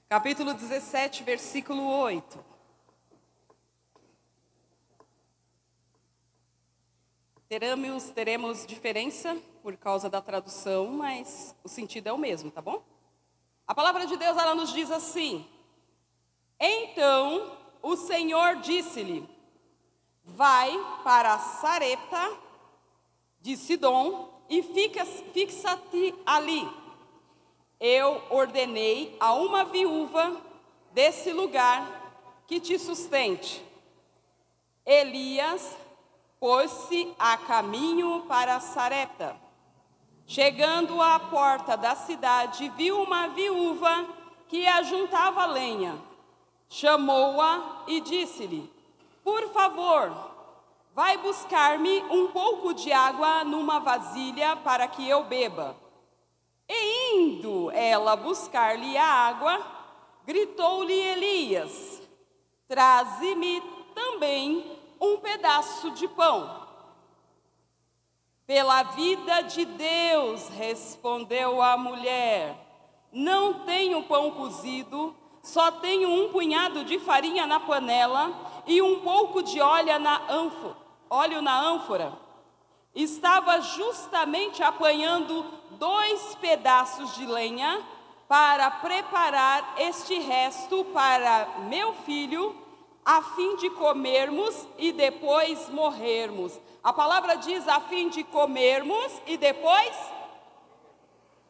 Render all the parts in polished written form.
capítulo 17, versículo 8. Teremos diferença por causa da tradução, mas o sentido é o mesmo, tá bom? A palavra de Deus, ela nos diz assim: então o Senhor disse-lhe: vai para Sarepta de Sidom e fixa-te ali. Eu ordenei a uma viúva desse lugar que te sustente. Elias pôs-se a caminho para Sarepta. Chegando à porta da cidade, viu uma viúva que ajuntava lenha. Chamou-a e disse-lhe: por favor, vai buscar-me um pouco de água numa vasilha para que eu beba. E indo ela buscar-lhe a água, gritou-lhe Elias: traze-me também um pedaço de pão. Pela vida de Deus, respondeu a mulher, não tenho pão cozido, só tenho um punhado de farinha na panela e um pouco de óleo na ânfora. Estava justamente apanhando 2 pedaços de lenha para preparar este resto para meu filho, a fim de comermos e depois morrermos. A palavra diz a fim de comermos e depois?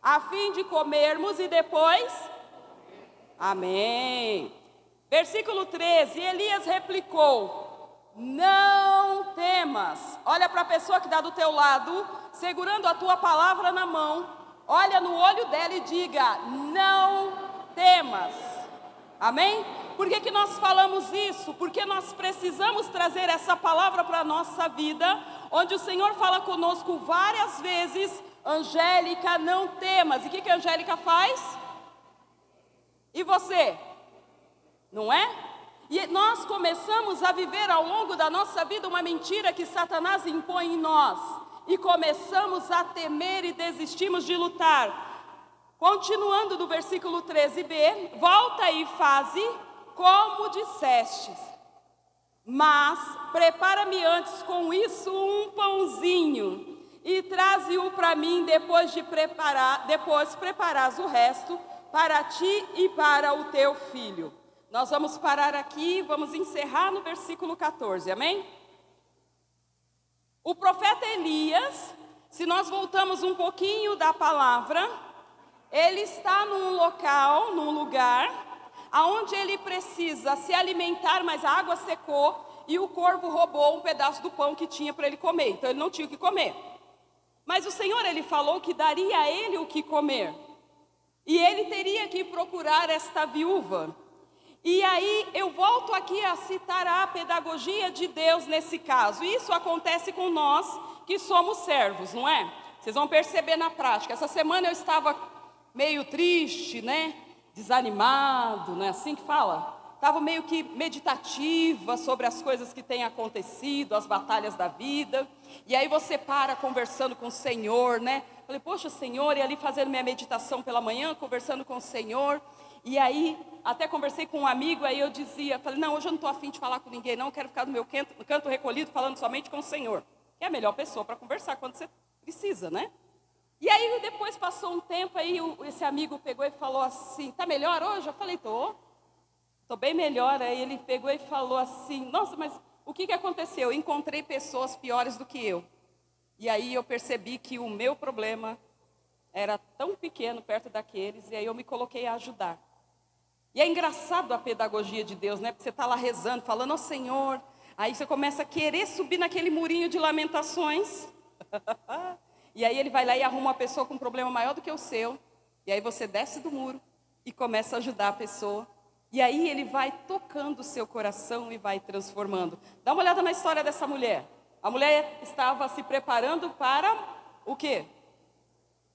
A fim de comermos e depois? Amém. Versículo 13, Elias replicou: não temas. Olha para a pessoa que está do teu lado, segurando a tua palavra na mão, olha no olho dela e diga: não temas. Amém? Por que nós falamos isso? Porque nós precisamos trazer essa palavra para a nossa vida, onde o Senhor fala conosco várias vezes: Angélica, não temas. E o que a Angélica faz? E você? Não é? E nós começamos a viver ao longo da nossa vida uma mentira que Satanás impõe em nós. E começamos a temer e desistimos de lutar. Continuando do versículo 13b, volta e faze como dissestes. Mas prepara-me antes com isso um pãozinho e traze-o para mim depois preparas o resto para ti e para o teu filho. Nós vamos parar aqui, vamos encerrar no versículo 14, amém? O profeta Elias, se nós voltamos um pouquinho da palavra, ele está num local, num lugar, aonde ele precisa se alimentar, mas a água secou e o corvo roubou um pedaço do pão que tinha para ele comer, então ele não tinha o que comer. Mas o Senhor, ele falou que daria a ele o que comer. E ele teria que procurar esta viúva. E aí eu volto aqui a citar a pedagogia de Deus nesse caso. Isso acontece com nós que somos servos, não é? Vocês vão perceber na prática. Essa semana eu estava meio triste, né? Desanimado, não é assim que fala? Estava meio que meditativa sobre as coisas que têm acontecido, as batalhas da vida. E aí você para conversando com o Senhor, né? Falei, poxa, Senhor, e ali fazendo minha meditação pela manhã, conversando com o Senhor. E aí, até conversei com um amigo, aí eu dizia, falei, não, hoje eu não estou afim de falar com ninguém, não, eu quero ficar no meu canto recolhido, falando somente com o Senhor. Que é a melhor pessoa para conversar quando você precisa, né? E aí, depois passou um tempo, aí esse amigo pegou e falou assim, tá melhor hoje? Eu falei, tô bem melhor. Aí ele pegou e falou assim, nossa, mas o que aconteceu? Eu encontrei pessoas piores do que eu. E aí eu percebi que o meu problema era tão pequeno perto daqueles, e aí eu me coloquei a ajudar. E é engraçado a pedagogia de Deus, né? Porque você está lá rezando, falando, ó Senhor, aí você começa a querer subir naquele murinho de lamentações, e aí ele vai lá e arruma uma pessoa com um problema maior do que o seu, e aí você desce do muro e começa a ajudar a pessoa, e aí ele vai tocando o seu coração e vai transformando. Dá uma olhada na história dessa mulher. A mulher estava se preparando para o quê?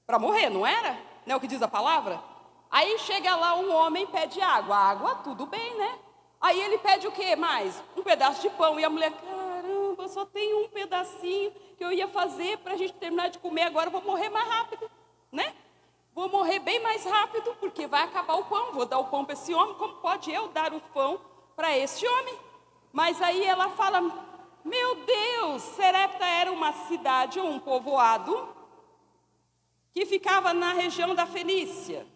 Para morrer, não era? Não é o que diz a palavra? Aí chega lá um homem, pede água. Água, tudo bem, né? Aí ele pede o quê mais? Um pedaço de pão. E a mulher, caramba, só tem um pedacinho que eu ia fazer para a gente terminar de comer, agora eu vou morrer mais rápido, né? vou morrer bem mais rápido, porque vai acabar o pão, vou dar o pão para esse homem, como pode eu dar o pão para este homem? Mas aí ela fala, meu Deus, Serepta era uma cidade ou um povoado que ficava na região da Fenícia,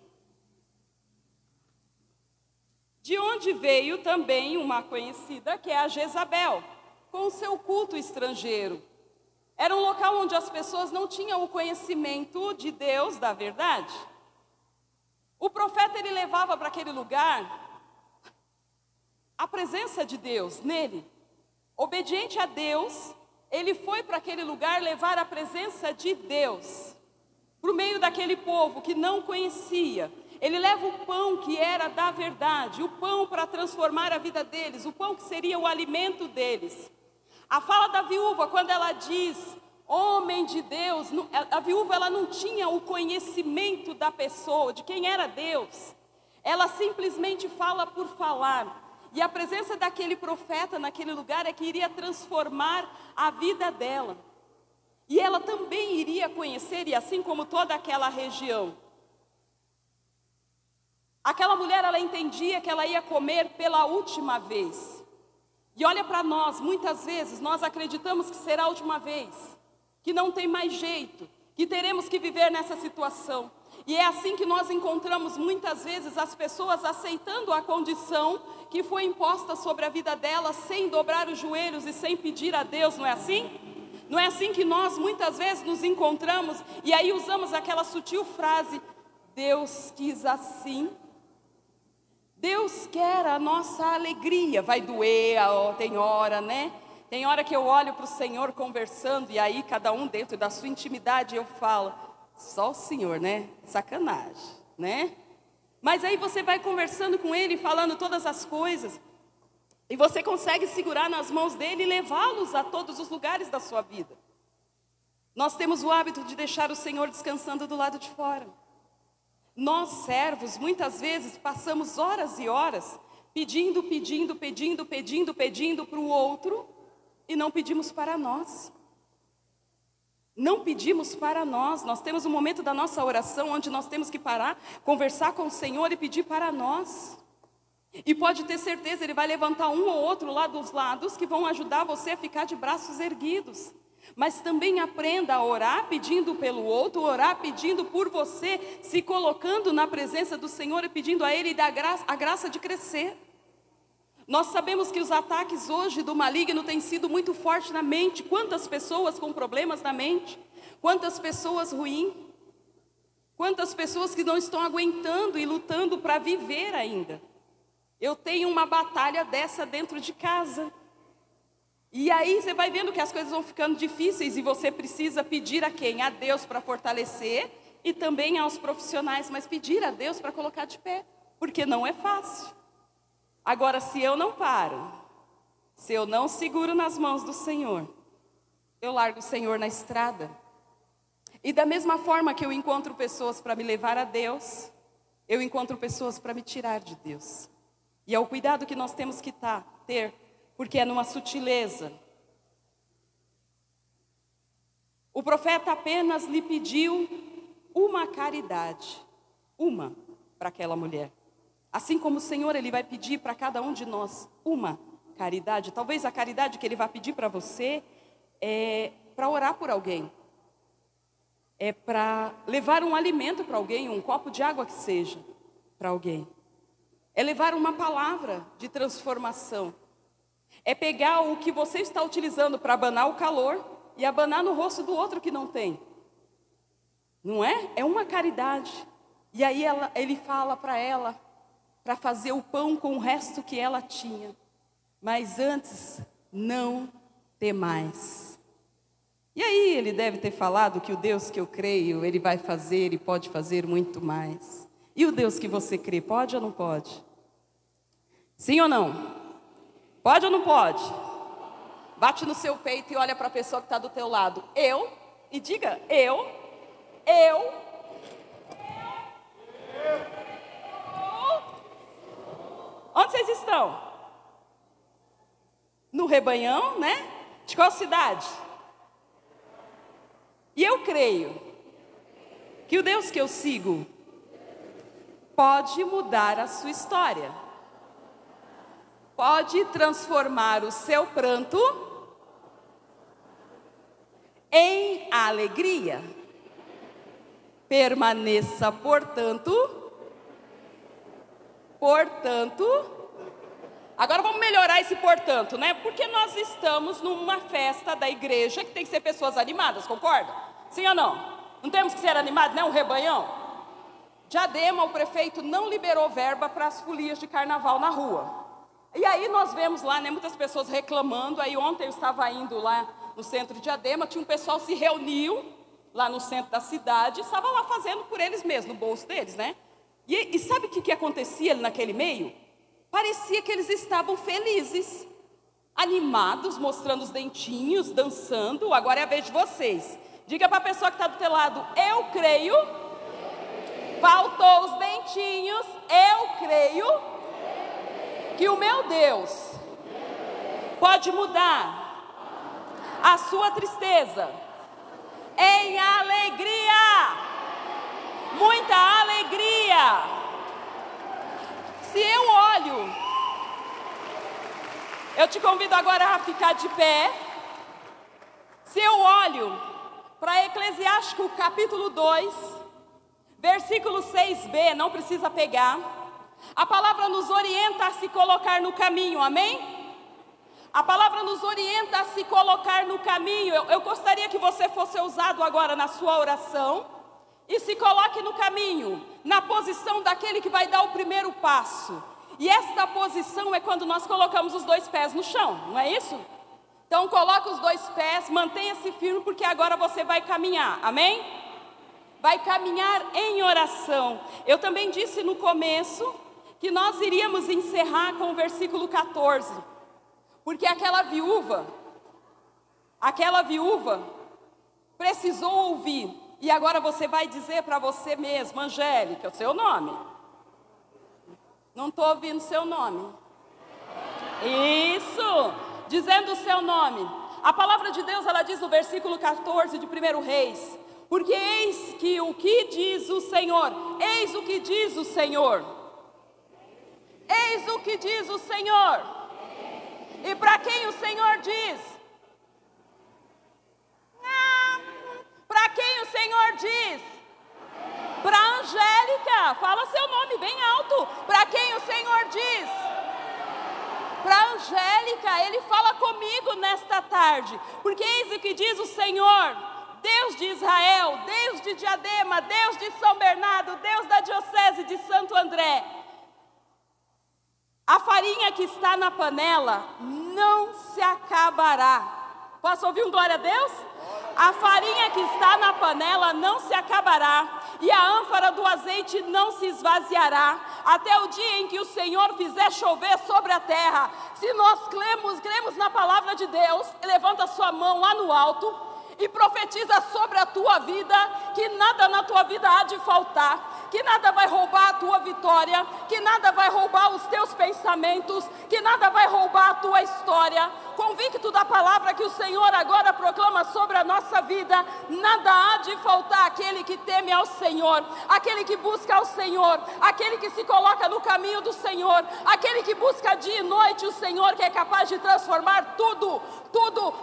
de onde veio também uma conhecida, que é a Jezabel, com o seu culto estrangeiro. Era um local onde as pessoas não tinham o conhecimento de Deus, da verdade. O profeta, ele levava para aquele lugar a presença de Deus nele. Obediente a Deus, ele foi para aquele lugar levar a presença de Deus para o meio daquele povo que não conhecia. Ele leva o pão que era da verdade, o pão para transformar a vida deles, o pão que seria o alimento deles. A fala da viúva, quando ela diz, homem de Deus, a viúva ela não tinha o conhecimento da pessoa, de quem era Deus. Ela simplesmente fala por falar. E a presença daquele profeta naquele lugar é que iria transformar a vida dela. E ela também iria conhecer, e assim como toda aquela região. Aquela mulher, ela entendia que ela ia comer pela última vez. E olha para nós, muitas vezes nós acreditamos que será a última vez, que não tem mais jeito, que teremos que viver nessa situação. E é assim que nós encontramos muitas vezes as pessoas aceitando a condição que foi imposta sobre a vida delas, sem dobrar os joelhos e sem pedir a Deus, não é assim? Não é assim que nós muitas vezes nos encontramos e aí usamos aquela sutil frase, Deus quis assim. Deus quer a nossa alegria, vai doer, tem hora, né? Tem hora que eu olho para o Senhor conversando e aí cada um dentro da sua intimidade eu falo, só o Senhor, né? Sacanagem, né? Mas aí você vai conversando com Ele, falando todas as coisas, e você consegue segurar nas mãos dEle e levá-los a todos os lugares da sua vida. Nós temos o hábito de deixar o Senhor descansando do lado de fora. Nós, servos, muitas vezes passamos horas e horas pedindo para o outro e não pedimos para nós. Não pedimos para nós. Nós temos um momento da nossa oração onde nós temos que parar, conversar com o Senhor e pedir para nós. E pode ter certeza, Ele vai levantar um ou outro lá dos lados que vão ajudar você a ficar de braços erguidos. Mas também aprenda a orar pedindo pelo outro, orar pedindo por você, se colocando na presença do Senhor e pedindo a Ele a graça de crescer. Nós sabemos que os ataques hoje do maligno têm sido muito fortes na mente. Quantas pessoas com problemas na mente, quantas pessoas ruins, quantas pessoas que não estão aguentando e lutando para viver ainda. Eu tenho uma batalha dessa dentro de casa. E aí você vai vendo que as coisas vão ficando difíceis e você precisa pedir a quem? A Deus para fortalecer e também aos profissionais, mas pedir a Deus para colocar de pé, porque não é fácil. Agora, se eu não paro, se eu não seguro nas mãos do Senhor, eu largo o Senhor na estrada. E da mesma forma que eu encontro pessoas para me levar a Deus, eu encontro pessoas para me tirar de Deus. E é o cuidado que nós temos que ter, porque é numa sutileza. O profeta apenas lhe pediu uma caridade, uma para aquela mulher. Assim como o Senhor, Ele vai pedir para cada um de nós uma caridade. Talvez a caridade que Ele vai pedir para você é para orar por alguém. É para levar um alimento para alguém, um copo de água que seja para alguém. É levar uma palavra de transformação. É pegar o que você está utilizando para abanar o calor e abanar no rosto do outro que não tem. Não é? É uma caridade. E aí ele fala para ela, para fazer o pão com o resto que ela tinha. Mas antes, não temais. E aí ele deve ter falado que o Deus que eu creio, Ele vai fazer e pode fazer muito mais. E o Deus que você crê, pode ou não pode? Sim ou não? Pode ou não pode? Bate no seu peito e olha para a pessoa que está do teu lado. E diga, eu. Onde vocês estão? No rebanhão, né? De qual cidade? E eu creio que o Deus que eu sigo pode mudar a sua história, pode transformar o seu pranto em alegria. Permaneça, portanto, agora vamos melhorar esse portanto, né? Porque nós estamos numa festa da igreja que tem que ser pessoas animadas, concorda? Sim ou não? Não temos que ser animados, né? Um rebanhão. Diadema, o prefeito não liberou verba para as folias de carnaval na rua. E aí nós vemos lá, né, muitas pessoas reclamando. Aí ontem eu estava indo lá no centro de Diadema, tinha um pessoal se reuniu lá no centro da cidade, estava lá fazendo por eles mesmos, no bolso deles, né? E sabe o que acontecia ali naquele meio? Parecia que eles estavam felizes, animados, mostrando os dentinhos, dançando. Agora é a vez de vocês. Diga para a pessoa que está do teu lado, eu creio. Faltou os dentinhos, eu creio que o meu Deus pode mudar a sua tristeza em alegria, muita alegria. Se eu olho, eu te convido agora a ficar de pé. Se eu olho para Eclesiástico capítulo 2, versículo 6b, não precisa pegar, a palavra nos orienta a se colocar no caminho, amém? A palavra nos orienta a se colocar no caminho. Eu gostaria que você fosse ousado agora na sua oração e se coloque no caminho, na posição daquele que vai dar o primeiro passo. E esta posição é quando nós colocamos os dois pés no chão, não é isso? Então coloca os dois pés, mantenha-se firme, porque agora você vai caminhar, amém? Vai caminhar em oração. Eu também disse no começo que nós iríamos encerrar com o versículo 14. Porque aquela viúva precisou ouvir. E agora você vai dizer para você mesma, Angélica, o seu nome. Não estou ouvindo o seu nome. Isso, dizendo o seu nome. A palavra de Deus, ela diz no versículo 14 de 1 Reis. Porque eis que o que diz o Senhor, eis o que diz o Senhor. Eis o que diz o Senhor. E para quem o Senhor diz? Para quem o Senhor diz? Para Angélica. Fala seu nome bem alto. Para quem o Senhor diz? Para Angélica. Ele fala comigo nesta tarde. Porque eis o que diz o Senhor, Deus de Israel, Deus de Diadema, Deus de São Bernardo, Deus da Diocese de Santo André. A farinha que está na panela não se acabará. Posso ouvir um glória a Deus? A farinha que está na panela não se acabará, e a ânfora do azeite não se esvaziará, até o dia em que o Senhor fizer chover sobre a terra. Se nós cremos na palavra de Deus, levanta a sua mão lá no alto e profetiza sobre a tua vida, que nada na tua vida há de faltar, que nada vai roubar a tua vitória, que nada vai roubar os teus pensamentos, que nada vai roubar a tua história. Convicto da palavra que o Senhor agora proclama sobre a nossa vida, nada há de faltar àquele que teme ao Senhor, aquele que busca ao Senhor, aquele que se coloca no caminho do Senhor, aquele que busca dia e noite o Senhor, que é capaz de transformar tudo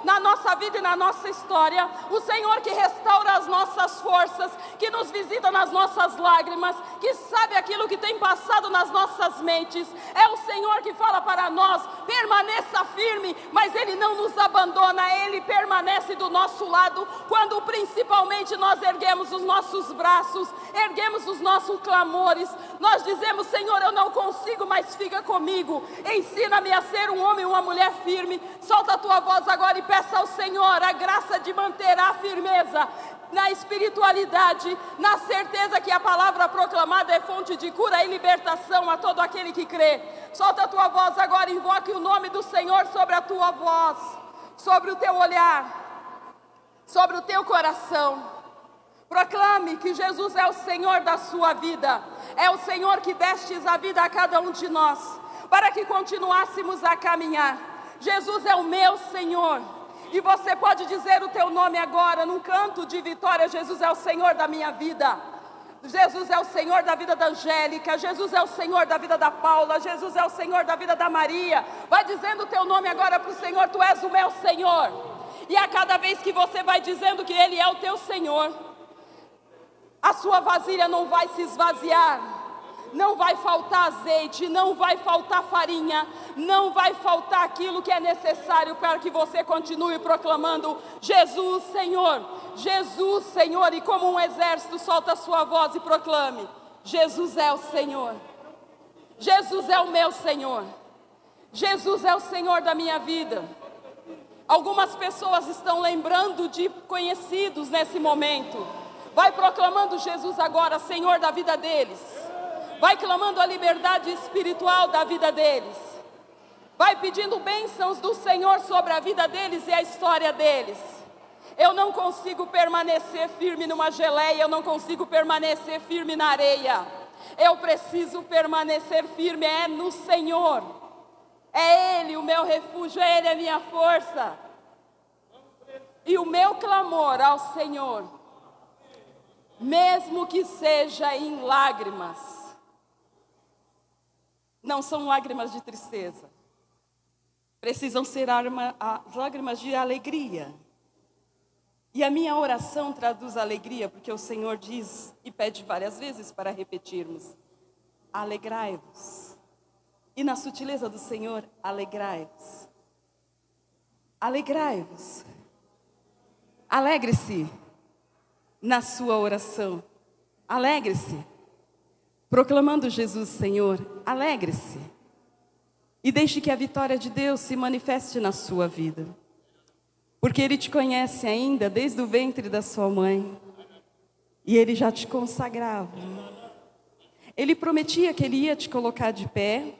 na nossa vida e na nossa história. O Senhor que restaura as nossas forças, que nos visita nas nossas lágrimas, que sabe aquilo que tem passado nas nossas mentes. É o Senhor que fala para nós, permaneça firme, mas Ele não nos abandona, Ele permanece do nosso lado, quando principalmente nós erguemos os nossos braços, erguemos os nossos clamores, nós dizemos, Senhor, eu não consigo, mas fica comigo, ensina-me a ser um homem e uma mulher firme. Solta a tua voz agora e peça ao Senhor a graça de manter a firmeza na espiritualidade, na certeza que a palavra proclamada é fonte de cura e libertação a todo aquele que crê. Solta a tua voz agora, invoque o nome do Senhor sobre a tua voz, sobre o teu olhar, sobre o teu coração. Proclame que Jesus é o Senhor da sua vida, é o Senhor que destes a vida a cada um de nós, para que continuássemos a caminhar. Jesus é o meu Senhor. E você pode dizer o teu nome agora, num canto de vitória, Jesus é o Senhor da minha vida. Jesus é o Senhor da vida da Angélica, Jesus é o Senhor da vida da Paula, Jesus é o Senhor da vida da Maria. Vai dizendo o teu nome agora para o Senhor: tu és o meu Senhor. E a cada vez que você vai dizendo que Ele é o teu Senhor, a sua vasilha não vai se esvaziar, não vai faltar azeite, não vai faltar farinha, não vai faltar aquilo que é necessário para que você continue proclamando: Jesus, Senhor, Jesus, Senhor. E como um exército, solta a sua voz e proclame: Jesus é o Senhor, Jesus é o meu Senhor, Jesus é o Senhor da minha vida. Algumas pessoas estão lembrando de conhecidos nesse momento. Vai proclamando Jesus agora, Senhor da vida deles. Vai clamando a liberdade espiritual da vida deles. Vai pedindo bênçãos do Senhor sobre a vida deles e a história deles. Eu não consigo permanecer firme numa geleia, eu não consigo permanecer firme na areia. Eu preciso permanecer firme no Senhor. É Ele o meu refúgio, é Ele a minha força. E o meu clamor ao Senhor, mesmo que seja em lágrimas, não são lágrimas de tristeza, precisam ser lágrimas de alegria. E a minha oração traduz alegria, porque o Senhor diz e pede várias vezes para repetirmos: alegrai-vos. E na sutileza do Senhor, alegrai-vos. Alegrai-vos. Alegre-se na sua oração. Alegre-se. Proclamando Jesus Senhor, alegre-se. E deixe que a vitória de Deus se manifeste na sua vida. Porque Ele te conhece ainda desde o ventre da sua mãe. E Ele já te consagrava. Ele prometia que Ele ia te colocar de pé,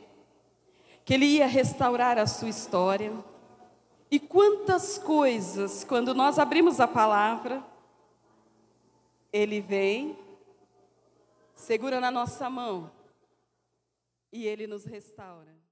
que Ele ia restaurar a sua história. E quantas coisas, quando nós abrimos a palavra, Ele vem, segura na nossa mão e Ele nos restaura.